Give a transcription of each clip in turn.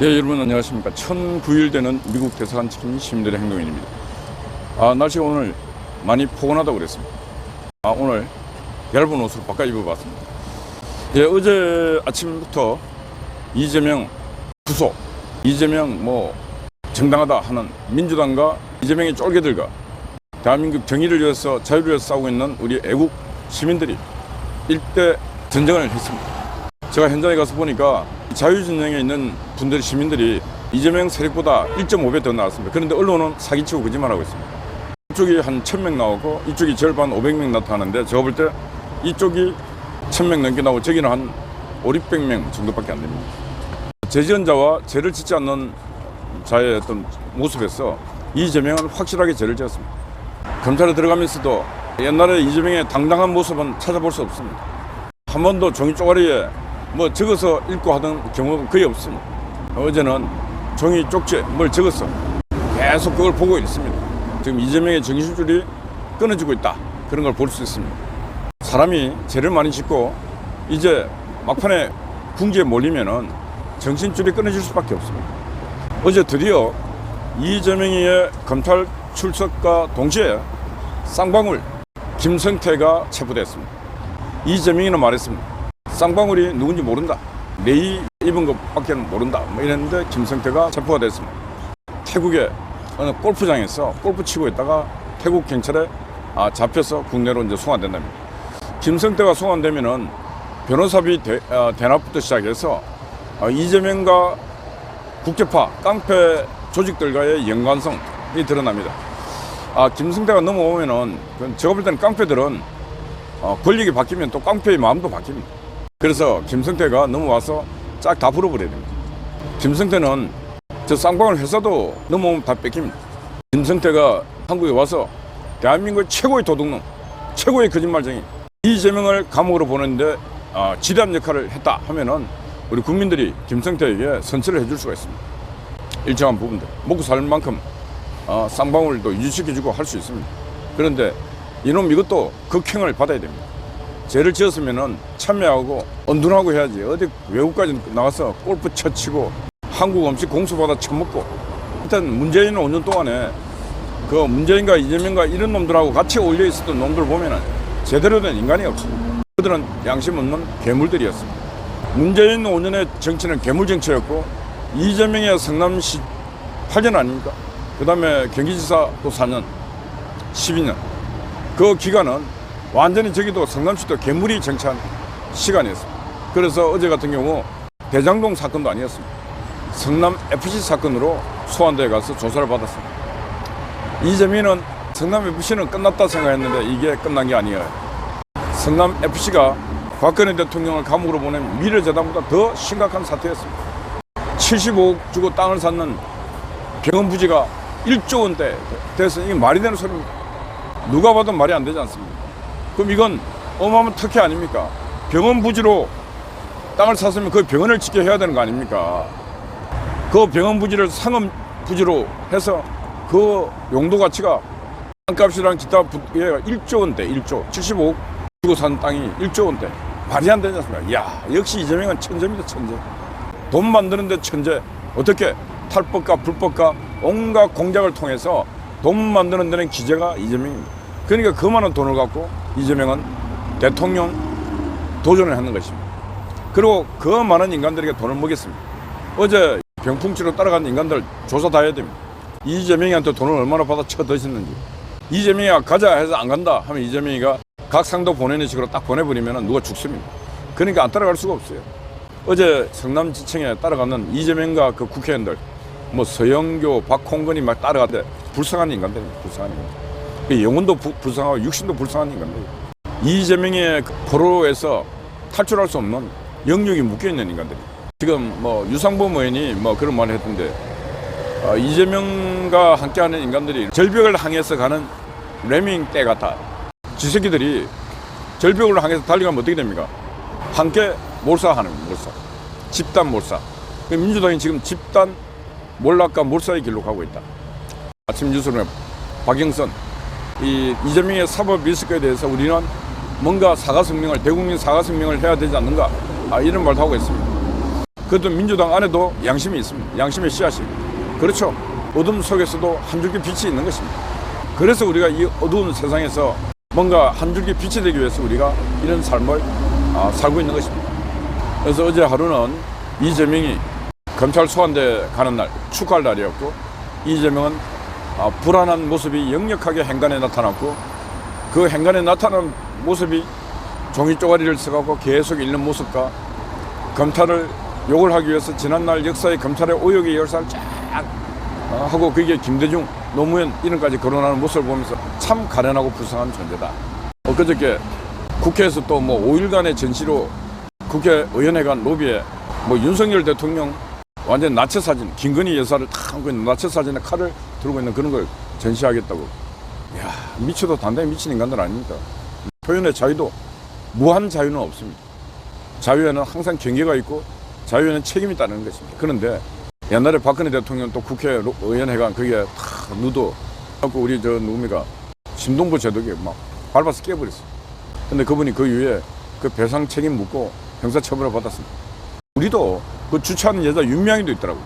예, 여러분 안녕하십니까. 1009일 되는 미국 대사관 지킴이 시민들의 행동인입니다. 날씨가 오늘 많이 포근하다고 그랬습니다. 오늘 얇은 옷으로 바꿔 입어봤습니다. 예, 어제 아침부터 이재명 구속, 이재명 정당하다 하는 민주당과 이재명의 쫄개들과 대한민국 정의를 위해서 자유를 위해서 싸우고 있는 우리 애국 시민들이 일대 전쟁을 했습니다. 제가 현장에 가서 보니까 자유진영에 있는 분들, 시민들이 이재명 세력보다 1.5배 더 나왔습니다. 그런데 언론은 사기치고 거짓말하고 있습니다. 이쪽이 한 1000명 나오고 이쪽이 절반 500명 나타나는데 제가 볼 때 이쪽이 1000명 넘게 나오고 저기는 한 500~600명 정도밖에 안 됩니다. 재지언자와 죄를 짓지 않는 자의 어떤 모습에서 이재명은 확실하게 죄를 지었습니다. 검찰에 들어가면서도 옛날에 이재명의 당당한 모습은 찾아볼 수 없습니다. 한 번도 종이 쪼가리에 적어서 읽고 하던 경우가 거의 없습니다. 어제는 종이 쪽지에 뭘 적었어. 계속 그걸 보고 있습니다. 지금 이재명의 정신줄이 끊어지고 있다. 그런 걸 볼 수 있습니다. 사람이 죄를 많이 짓고 이제 막판에 궁지에 몰리면은 정신줄이 끊어질 수밖에 없습니다. 어제 드디어 이재명의 검찰 출석과 동시에 쌍방울 김성태가 체포됐습니다. 이재명이는 말했습니다. 쌍방울이 누군지 모른다. 내이 입은 것밖에 모른다. 이랬는데 김성태가 체포가 됐습니다. 태국의 어느 골프장에서 골프 치고 있다가 태국 경찰에 잡혀서 국내로 이제 송환된답니다. 김성태가 송환되면은 변호사비 대납부터 시작해서 이재명과 국제파 깡패 조직들과의 연관성이 드러납니다. 김성태가 넘어오면은 제가 볼 때는 깡패들은 권력이 바뀌면 또 깡패의 마음도 바뀝니다. 그래서 김성태가 넘어와서 쫙 다 풀어버려야 됩니다. 김성태는 저 쌍방울 회사도 넘어오면 다 뺏깁니다. 김성태가 한국에 와서 대한민국의 최고의 도둑놈, 최고의 거짓말쟁이 이재명을 감옥으로 보내는데 지대한 역할을 했다 하면은 우리 국민들이 김성태에게 선처를 해줄 수가 있습니다. 일정한 부분들 먹고 살 만큼 쌍방울도 유지시켜주고 할 수 있습니다. 그런데 이놈 이것도 극형을 받아야 됩니다. 죄를 지었으면은 참여하고 언둔하고 해야지. 어디 외국까지 나가서 골프 쳐치고 한국 음식 공수받아 처먹고. 일단 문재인 5년 동안에 그 문재인과 이재명과 이런 놈들하고 같이 어울려 있었던 놈들 보면은 제대로 된 인간이 없습니다. 그들은 양심 없는 괴물들이었습니다. 문재인 5년의 정치는 괴물 정치였고 이재명의 성남시 8년 아닙니까? 그 다음에 경기지사 또 4년, 12년. 그 기간은 완전히 저기도 성남시도 괴물이 정치한 시간이었습니다. 그래서 어제 같은 경우 대장동 사건도 아니었습니다. 성남FC 사건으로 소환대에 가서 조사를 받았습니다. 이재명은 성남FC는 끝났다 생각했는데 이게 끝난 게 아니에요. 성남FC가 박근혜 대통령을 감옥으로 보낸 미래재단보다 더 심각한 사태였습니다. 75억 주고 땅을 샀는 병원 부지가 1조 원대 돼서 이게 말이 되는 소리입니다. 누가 봐도 말이 안 되지 않습니까? 그럼 이건 어마어마한 특혜 아닙니까? 병원 부지로 땅을 샀으면 그 병원을 짓게 해야 되는 거 아닙니까? 그 병원 부지를 상업 부지로 해서 그 용도 가치가 땅값이랑 기타 부지가 1조 원대, 1조 75억 주고 산 땅이 1조 원대. 말이 안 되지 않습니까? 이야, 역시 이재명은 천재입니다, 천재. 돈 만드는데 천재. 어떻게 탈법과 불법과 온갖 공작을 통해서 돈 만드는 데는 기재가 이재명입니다. 그러니까 그 많은 돈을 갖고 이재명은 대통령 도전을 하는 것입니다. 그리고 그 많은 인간들에게 돈을 먹였습니다. 어제 병풍치로 따라간 인간들 조사 다 해야 됩니다. 이재명이한테 돈을 얼마나 받아 쳐드셨는지. 이재명이가 가자 해서 안 간다 하면 이재명이가 각 상도 보내는 식으로 딱 보내버리면 누가 죽습니다. 그러니까 안 따라갈 수가 없어요. 어제 성남지청에 따라가는 이재명과 그 국회의원들 서영교, 박홍근이 막 따라가는데 불쌍한 인간들입니다. 불쌍한 인간들. 영혼도 불쌍하고 육신도 불쌍한 인간들. 이재명의 포로에서 탈출할 수 없는 영역이 묶여있는 인간들. 지금 유상범 의원이 그런 말을 했던데 이재명과 함께하는 인간들이 절벽을 향해서 가는 레밍 떼 같아. 지새끼들이 절벽을 향해서 달려가면 어떻게 됩니까? 함께 몰사하는 몰사. 집단 몰사. 민주당이 지금 집단 몰락과 몰사의 길로 가고 있다. 아침 뉴스는 박영선 이재명의 사법 리스크에 대해서 우리는 뭔가 사과성명을 대국민 사과성명을 해야 되지 않는가 이런 말도 하고 있습니다. 그것도 민주당 안에도 양심이 있습니다. 양심의 씨앗이. 그렇죠. 어둠 속에서도 한 줄기 빛이 있는 것입니다. 그래서 우리가 이 어두운 세상에서 뭔가 한 줄기 빛이 되기 위해서 우리가 이런 삶을 살고 있는 것입니다. 그래서 어제 하루는 이재명이 검찰 소환대 가는 날, 축하할 날이었고, 이재명은 불안한 모습이 역력하게 행간에 나타났고, 그 행간에 나타난 모습이 종이 쪼가리를 써갖고 계속 읽는 모습과 검찰을 욕을 하기 위해서 지난날 역사의 검찰의 오역의 열사를 쫙 하고 그게 김대중, 노무현 이름까지 거론하는 모습을 보면서 참 가련하고 불쌍한 존재다. 엊그저께 국회에서 또 뭐 5일간의 전시로 국회의원회관 로비에 뭐 윤석열 대통령 완전 나체 사진, 김건희 여사를 탁 안고 있는 나체 사진에 칼을 들고 있는 그런 걸 전시하겠다고. 이야, 미쳐도 단단히 미친 인간들 아닙니까? 표현의 자유도 무한 자유는 없습니다. 자유에는 항상 경계가 있고 자유에는 책임이 따르는 것입니다. 그런데 옛날에 박근혜 대통령 또 국회의원회관 거기에 탁 누도 갖고 우리 저 누굽니까 신동부 제독이 막 밟아서 깨버렸어. 근데 그분이 그 이후에 그 배상 책임 묻고 형사처벌을 받았습니다. 우리도 그 주최하는 여자 윤명이도 있더라고.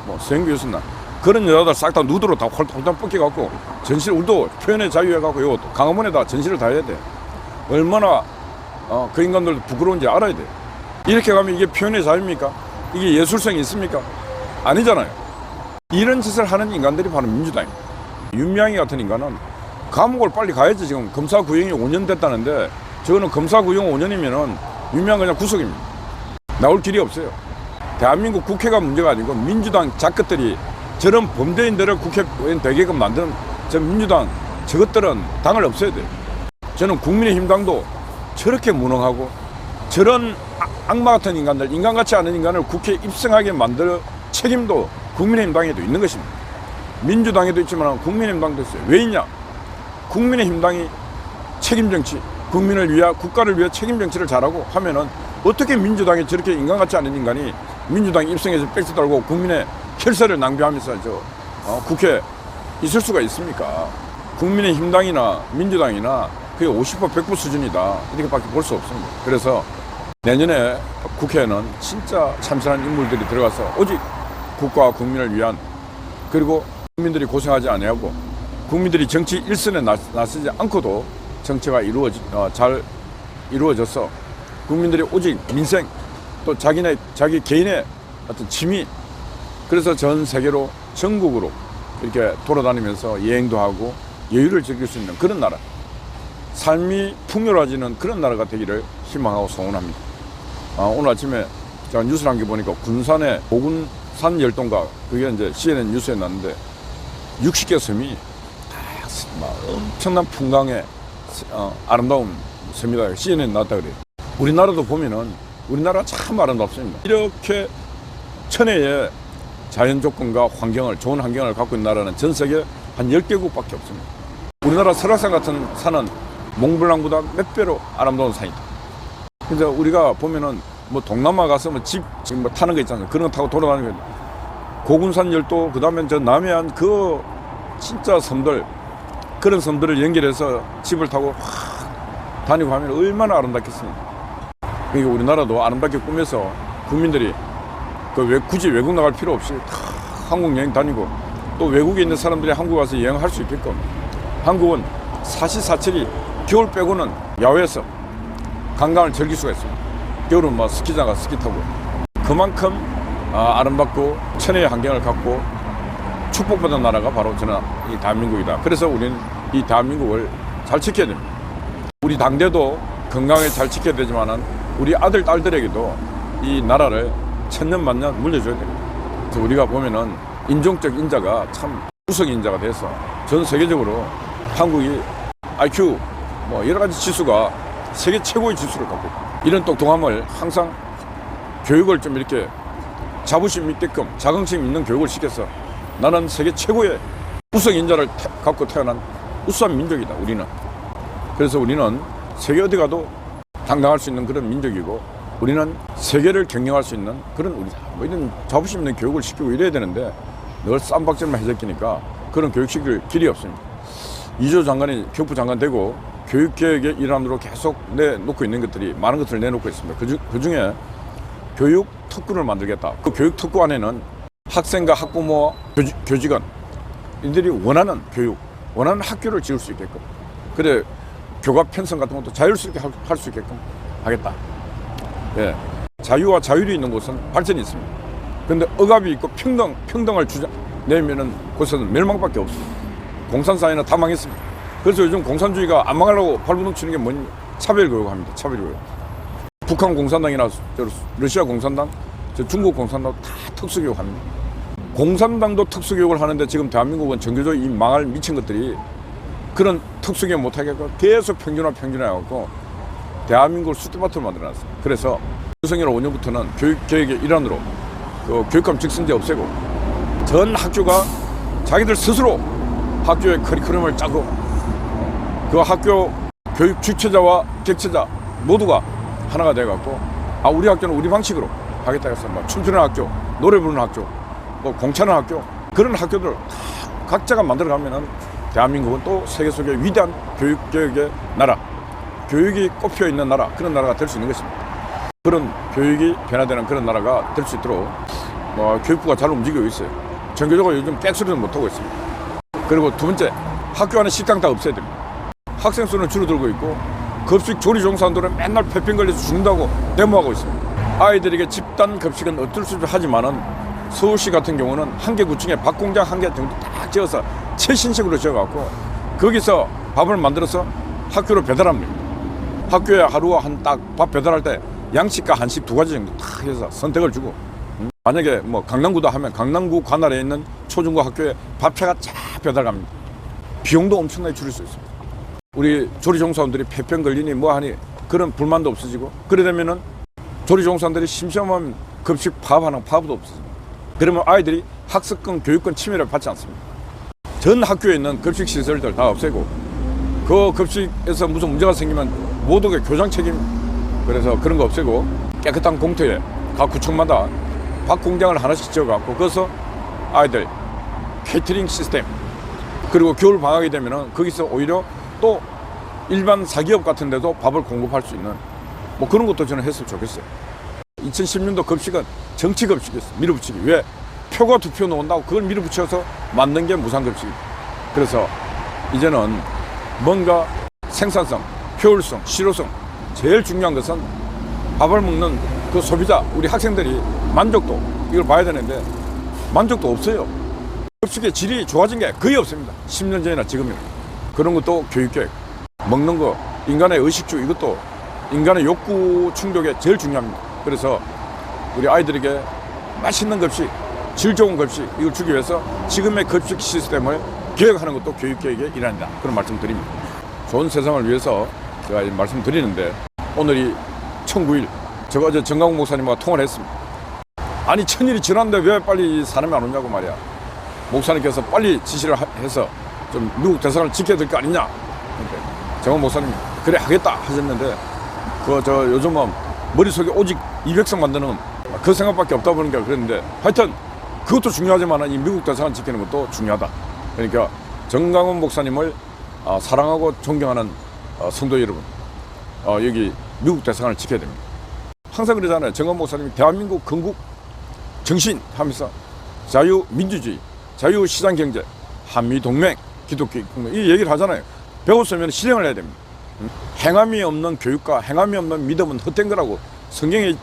뭐 서영교 교수나 그런 여자들 싹 다 누드로 다 홀딱 뻗겨갖고 전시를 우리도 표현의 자유해갖고 요 강화문에다 전시를 다 해야 돼. 얼마나 그 인간들도 부끄러운지 알아야 돼. 이렇게 가면 이게 표현의 자유입니까? 이게 예술성이 있습니까? 아니잖아요. 이런 짓을 하는 인간들이 바로 민주당입니다. 윤미향이 같은 인간은 감옥을 빨리 가야지. 지금 검사 구형이 5년 됐다는데 저거는 검사 구형 5년이면은 윤미향 그냥 구속입니다. 나올 길이 없어요. 대한민국 국회가 문제가 아니고 민주당 작것들이 저런 범죄인들을 국회의원 되게끔 만드는 저 민주당 저것들은 당을 없애야 돼요. 저는 국민의힘당도 저렇게 무능하고 저런 악마 같은 인간들, 인간 같지 않은 인간을 국회에 입성하게 만들 책임도 국민의힘당에도 있는 것입니다. 민주당에도 있지만 국민의힘당도 있어요. 왜 있냐? 국민의힘당이 책임 정치, 국민을 위해 국가를 위해 책임 정치를 잘하고 하면은 어떻게 민주당이 저렇게 인간 같지 않은 인간이 민주당 입성해서 백수 달고 국민의 혈세를 낭비하면서 국회에 있을 수가 있습니까? 국민의힘당이나 민주당이나 그게 50% 100% 수준이다. 이렇게밖에 볼 수 없습니다. 그래서 내년에 국회에는 진짜 참신한 인물들이 들어가서 오직 국가와 국민을 위한, 그리고 국민들이 고생하지 아니하고 국민들이 정치 일선에 나서지 않고도 정치가 잘 이루어져서 국민들이 오직 민생 또 자기 개인의 어떤 취미, 그래서 전 세계로 전국으로 이렇게 돌아다니면서 여행도 하고 여유를 즐길 수 있는 그런 나라, 삶이 풍요로워지는 그런 나라가 되기를 희망하고 소원합니다. 오늘 아침에 제가 뉴스를 한 게 보니까 군산의 고군산 열동가, 그게 이제 CNN 뉴스에 났는데 60개 섬이 다 엄청난 풍광의 아름다운 섬이다. CNN에 나왔다 그래요. 우리나라도 보면은 우리나라 참 아름답습니다. 이렇게 천혜의 자연 조건과 환경을, 좋은 환경을 갖고 있는 나라는 전 세계 한 10개국밖에 없습니다. 우리나라 설악산 같은 산은 몽블랑보다 몇 배로 아름다운 산이다. 근데 우리가 보면은 뭐 동남아 가서 뭐 지금 뭐 타는 거 있잖아요. 그런 거 타고 돌아다니는 거. 고군산 열도, 그 다음에 저 남해안 그 진짜 섬들, 그런 섬들을 연결해서 집을 타고 확 다니고 하면 얼마나 아름답겠습니까? 그러니까 우리나라도 아름답게 꾸며서 국민들이 굳이 외국 나갈 필요 없이 다 한국 여행 다니고 또 외국에 있는 사람들이 한국 와서 여행할 수 있게끔, 한국은 사시사철이 겨울 빼고는 야외에서 관광을 즐길 수가 있습니다. 겨울은 뭐 스키장 가서 스키 타고, 그만큼 아름답고 천혜의 환경을 갖고 축복받은 나라가 바로 저는 이 대한민국이다. 그래서 우리는 이 대한민국을 잘 지켜야 됩니다. 우리 당대도 건강하게 잘 지켜야 되지만은 우리 아들, 딸들에게도 이 나라를 천년만년 물려줘야 됩니다. 그래서 우리가 보면은 인종적 인자가 참 우석 인자가 돼서 전 세계적으로 한국이 IQ 뭐 여러 가지 지수가 세계 최고의 지수를 갖고 있다. 이런 똑똑함을 항상 교육을 좀 이렇게 자부심 있게끔 자긍심 있는 교육을 시켜서 나는 세계 최고의 우석 인자를 갖고 태어난 우수한 민족이다, 우리는. 그래서 우리는 세계 어디 가도 당당할 수 있는 그런 민족이고, 우리는 세계를 경영할 수 있는 그런 뭐 이런 자부심 있는 교육을 시키고 이래야 되는데 늘 쌈박질만 해적기니까 그런 교육시킬 길이 없습니다. 이조 장관이 교육부 장관 되고 교육개혁의 일환으로 계속 내놓고 있는 것들이 많은 것들을 내놓고 있습니다. 그 중에 교육 특구를 만들겠다. 그 교육 특구 안에는 학생과 학부모와 교직원 이들이 원하는 교육, 원하는 학교를 지을 수 있게끔, 그래 교과 편성 같은 것도 자율스럽게 할 수 있게끔 하겠다. 예. 자유와 자율이 있는 곳은 발전이 있습니다. 그런데 억압이 있고 평등을 내면은 곳에는 멸망밖에 없습니다. 공산사회는 다 망했습니다. 그래서 요즘 공산주의가 안 망하려고 발버둥 치는 게 뭐냐? 차별교육합니다. 차별교육. 북한 공산당이나 러시아 공산당, 중국 공산당 다 특수교육합니다. 공산당도 특수교육을 하는데 지금 대한민국은 정교조 이 망할 미친 것들이 그런 특수교육 못하게끔 계속 평준화해갖고 대한민국을 쑥대밭으로 만들어놨어요. 그래서 윤석열 5년부터는 교육개혁의 일환으로 그 교육감 직선제 없애고 전 학교가 자기들 스스로 학교의 커리큘럼을 짜고 그 학교 교육 주체자와 객체자 모두가 하나가 돼갖고 우리 학교는 우리 방식으로 하겠다 해서 뭐 춤추는 학교, 노래 부르는 학교, 뭐 공차는 학교 그런 학교들 각자가 만들어가면은 대한민국은 또 세계 속의 위대한 교육개혁의 나라, 교육이 꼽혀 있는 나라, 그런 나라가 될 수 있는 것입니다. 그런 교육이 변화되는 그런 나라가 될 수 있도록 교육부가 잘 움직이고 있어요. 전교조가 요즘 빽소리는 못하고 있습니다. 그리고 두 번째, 학교 안에 식당 다 없애야 됩니다. 학생 수는 줄어들고 있고 급식 조리 종사원들은 맨날 폐병 걸려서 죽는다고 데모하고 있습니다. 아이들에게 집단 급식은 어쩔 수 없이 하지만은 서울시 같은 경우는 한 개 구층에 밥 공장 한 개 정도 딱 지어서 최신식으로 지어갖고 거기서 밥을 만들어서 학교로 배달합니다. 학교에 하루에 딱 밥 배달할 때 양식과 한식 두 가지 정도 딱 해서 선택을 주고 만약에 뭐 강남구다 하면 강남구 관할에 있는 초중고 학교에 밥차가 쫙 배달 갑니다. 비용도 엄청나게 줄일 수 있습니다. 우리 조리종사원들이 폐병 걸리니 뭐하니 그런 불만도 없어지고 그래 되면은 조리종사원들이 심심하면 급식 파업하는 파업도 없어집니다. 그러면 아이들이 학습권 교육권 침해를 받지 않습니다. 전 학교에 있는 급식 시설들 다 없애고 그 급식에서 무슨 문제가 생기면 모두가 교장 책임, 그래서 그런 거 없애고 깨끗한 공터에 각 구청마다 밥 공장을 하나씩 지어갖고 거기서 아이들 케이터링 시스템, 그리고 겨울 방학이 되면은 거기서 오히려 또 일반 사기업 같은 데도 밥을 공급할 수 있는 뭐 그런 것도 저는 했으면 좋겠어요. 2010년도 급식은 정치 급식이었어요. 밀어붙이기. 왜? 표가 두 표 나온다고 그걸 밀어붙여서 만든 게 무상급식입니다. 그래서 이제는 뭔가 생산성, 효율성, 실효성, 제일 중요한 것은 밥을 먹는 그 소비자, 우리 학생들이 만족도, 이걸 봐야 되는데 만족도 없어요. 급식의 질이 좋아진 게 거의 없습니다. 10년 전이나 지금이나. 그런 것도 교육계획, 먹는 거, 인간의 의식주, 이것도 인간의 욕구 충족에 제일 중요합니다. 그래서 우리 아이들에게 맛있는 급식, 질 좋은 급식, 이걸 주기 위해서 지금의 급식 시스템을 개혁하는 것도 교육계획의 일환이다. 그런 말씀 드립니다. 좋은 세상을 위해서 제가 말씀드리는데 오늘이 1009일, 제가 어제 정강훈 목사님과 통화를 했습니다. 아니 1000일이 지났는데 왜 빨리 사람이 안 오냐고 말이야. 목사님께서 빨리 지시를 해서 좀 미국 대사관을 지켜야 될 거 아니냐. 정강훈 목사님이 그래 하겠다 하셨는데 요즘은 머릿속에 오직 200석 만드는 그 생각밖에 없다 보니까 그랬는데 하여튼 그것도 중요하지만 이 미국 대사관 지키는 것도 중요하다. 그러니까 정강훈 목사님을 사랑하고 존경하는 성도 여러분, 여기 미국 대사관을 지켜야 됩니다. 항상 그러잖아요. 정강훈 목사님이 대한민국 건국 정신 하면서 자유민주주의, 자유시장경제, 한미동맹, 기독교 공동 이 얘기를 하잖아요. 배웠으면 실행을 해야 됩니다. 행함이 없는 교육과 행함이 없는 믿음은 헛된 거라고 성경에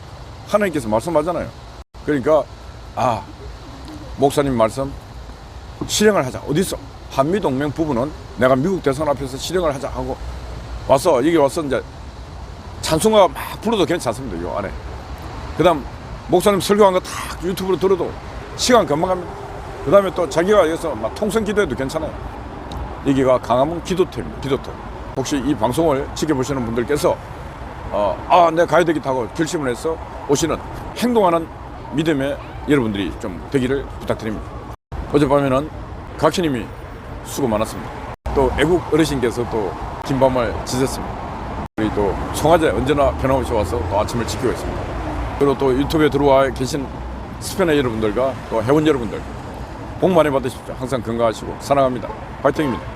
하나님께서 말씀하잖아요. 그러니까 목사님 말씀 실행을 하자. 어디서? 한미동맹 부분은 내가 미국 대사관 앞에서 실행을 하자 하고 와서 여기 와서 이제 찬송가 막 불러도 괜찮습니다. 요 안에. 그 다음 목사님 설교한 거 다 유튜브로 들어도 시간 금방 갑니다. 그 다음에 또 자기가 여기서 막 통성 기도해도 괜찮아요. 여기가 강화문 기도터입니다. 기도터. 혹시 이 방송을 지켜보시는 분들께서 내가 가야 되겠다 하고 결심을 해서 오시는 행동하는 믿음의 여러분들이 좀 되기를 부탁드립니다. 어젯밤에는 각시님이 수고 많았습니다. 또 애국 어르신께서 또 긴 밤을 지셨습니다. 우리 또 송화제 언제나 변함없이 와서 또 아침을 지키고 있습니다. 그리고 또 유튜브에 들어와 계신 스페너 여러분들과 또 회원 여러분들 복 많이 받으십시오. 항상 건강하시고 사랑합니다. 파이팅입니다.